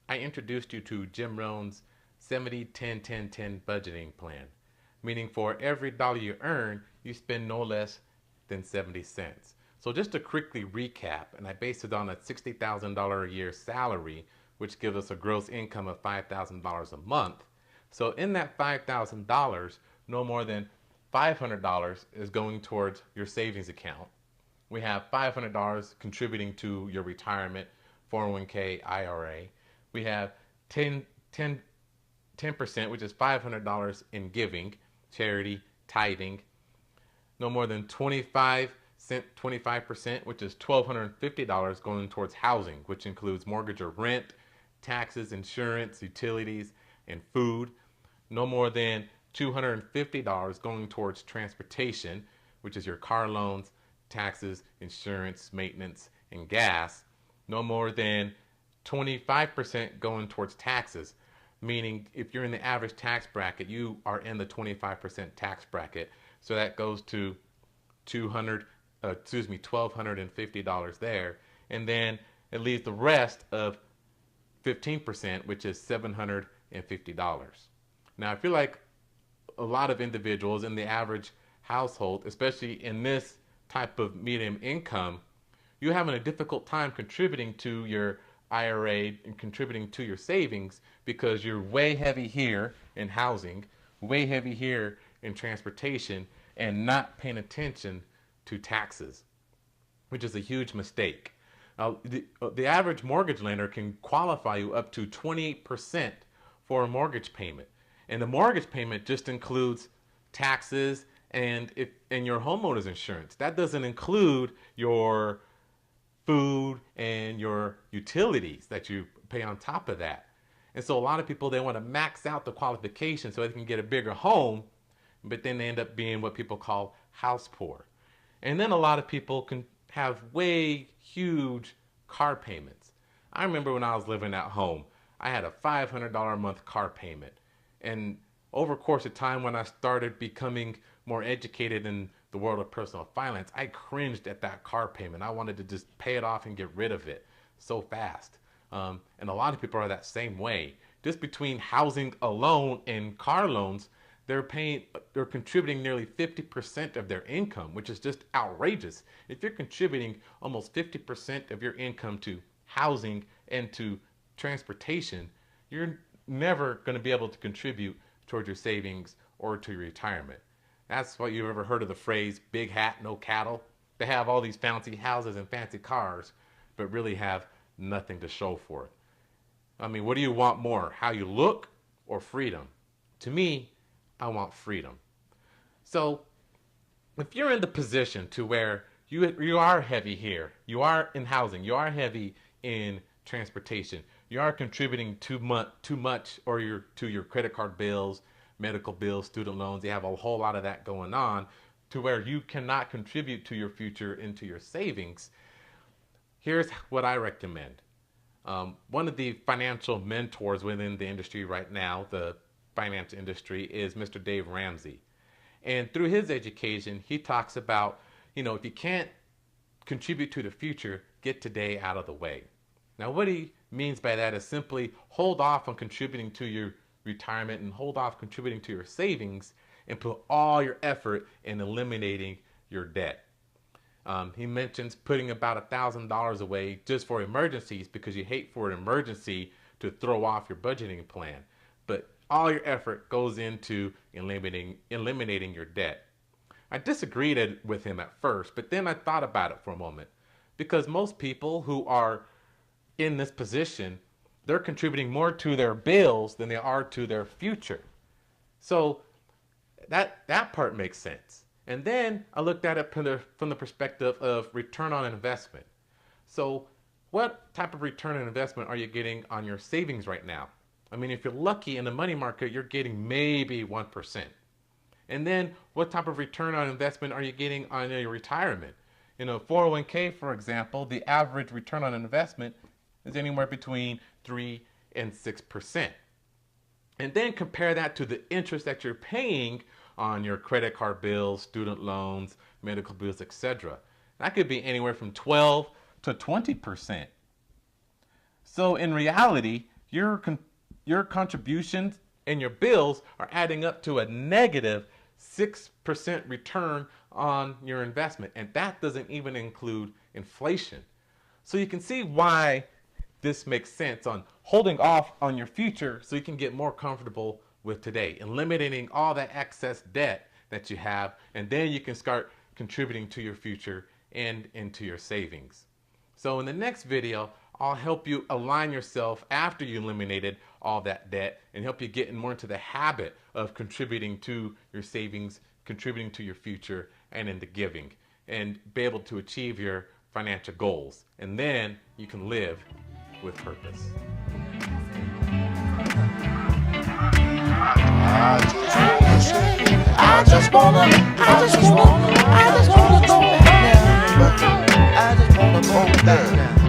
I introduced you to Jim Rohn's 70-10-10-10 budgeting plan, meaning for every dollar you earn, you spend no less than 70 cents. So just to quickly recap, and I based it on a $60,000 a year salary, which gives us a gross income of $5,000 a month. So in that $5,000, no more than $500 is going towards your savings account. We have $500 contributing to your retirement 401k IRA. We have 10%, which is $500 in giving, charity, tithing. No more than 25%, which is $1,250 going towards housing, which includes mortgage or rent, taxes, insurance, utilities, and food. No more than $250 going towards transportation, which is your car loans, taxes, insurance, maintenance, and gas. No more than 25% going towards taxes, meaning if you're in the average tax bracket, you are in the 25% tax bracket. So that goes to $1,250 there. And then it leaves the rest of 15%, which is $750. Now, I feel like a lot of individuals in the average household, especially in this type of medium income, you're having a difficult time contributing to your IRA and contributing to your savings because you're way heavy here in housing, way heavy here in transportation, and not paying attention to taxes, which is a huge mistake. Now, the average mortgage lender can qualify you up to 28% for a mortgage payment. And the mortgage payment just includes taxes and your homeowner's insurance. That doesn't include your food and your utilities that you pay on top of that. And so a lot of people, they want to max out the qualification so they can get a bigger home, but then they end up being what people call house poor. And then a lot of people can have way huge car payments. I remember when I was living at home, I had a $500 a month car payment. And over the course of time, when I started becoming more educated in the world of personal finance, I cringed at that car payment. I wanted to just pay it off and get rid of it so fast. And a lot of people are that same way. Just between housing alone and car loans, they're contributing nearly 50% of their income, which is just outrageous. If you're contributing almost 50% of your income to housing and to transportation, you're never going to be able to contribute towards your savings or to your retirement. That's why you've ever heard of the phrase, big hat, no cattle. They have all these fancy houses and fancy cars, but really have nothing to show for it. I mean, what do you want more? How you look or freedom? To me, I want freedom. So if you're in the position to where you are heavy here, you are in housing, you are heavy in transportation, you are contributing too much or to your credit card bills, medical bills, student loans, you have a whole lot of that going on to where you cannot contribute to your future into your savings. Here's what I recommend. One of the financial mentors within the industry right now, the finance industry, is Mr. Dave Ramsey. And through his education, he talks about, if you can't contribute to the future, get today out of the way. Now, what he means by that is simply hold off on contributing to your retirement and hold off contributing to your savings and put all your effort in eliminating your debt. He mentions putting about $1,000 away just for emergencies because you hate for an emergency to throw off your budgeting plan. But all your effort goes into eliminating your debt. I disagreed with him at first, but then I thought about it for a moment because most people who are in this position, they're contributing more to their bills than they are to their future. So that part makes sense. And then I looked at it from the perspective of return on investment. So what type of return on investment are you getting on your savings right now? I mean, if you're lucky in the money market, you're getting maybe 1%. And then what type of return on investment are you getting on your retirement? 401k, for example, the average return on investment is anywhere between 3 and 6%. And then compare that to the interest that you're paying on your credit card bills, student loans, medical bills, etc. That could be anywhere from 12 to 20%. So in reality, your contributions and your bills are adding up to a negative 6% return on your investment. And that doesn't even include inflation. So you can see why this makes sense on holding off on your future so you can get more comfortable with today, eliminating all that excess debt that you have, and then you can start contributing to your future and into your savings. So in the next video, I'll help you align yourself after you eliminated all that debt and help you get more into the habit of contributing to your savings, contributing to your future, and into giving, and be able to achieve your financial goals. And then you can live with purpose. I just wanna go back now. I just wanna go back now.